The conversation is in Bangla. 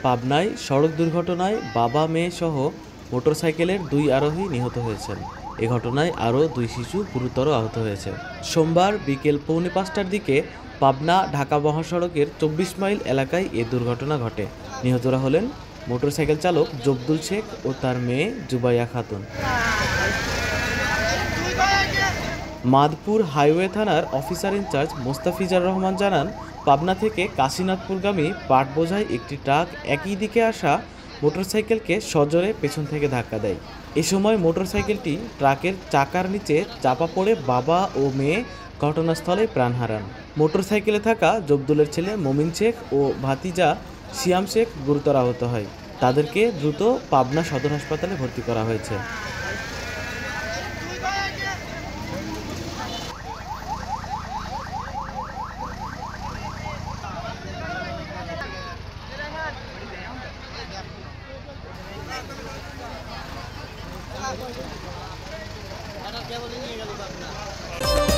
পাবনায় সড়ক দুর্ঘটনায় বাবা মেয়ে সহ মোটরসাইকেলের 2 আরোহী নিহত হয়েছেন। এ ঘটনায় আরও 2 শিশু গুরুতর আহত হয়েছে। সোমবার বিকেল পৌনে 5টার দিকে পাবনা ঢাকা মহাসড়কের 24 মাইল এলাকায় এ দুর্ঘটনা ঘটে। নিহতরা হলেন মোটরসাইকেল চালক জব্দুল শেখ ও তার মেয়ে জুবাইয়া খাতুন। মাদপুর হাইওয়ে থানার অফিসার ইনচার্জ মোস্তাফিজার রহমান জানান, পাবনা থেকে কাশীনাথপুরগামী পাট বোঝাই একটি ট্রাক একই দিকে আসা মোটরসাইকেলকে সজোরে পেছন থেকে ধাক্কা দেয়। এ সময় মোটরসাইকেলটি ট্রাকের চাকার নিচে চাপা পড়ে বাবা ও মেয়ে ঘটনাস্থলে প্রাণ হারান। মোটরসাইকেলে থাকা জব্দুলের ছেলে মমিন শেখ ও ভাতিজা সিয়াম শেখ গুরুতর আহত হয়। তাদেরকে দ্রুত পাবনা সদর হাসপাতালে ভর্তি করা হয়েছে। কেবল নিয়ে গেল আপনার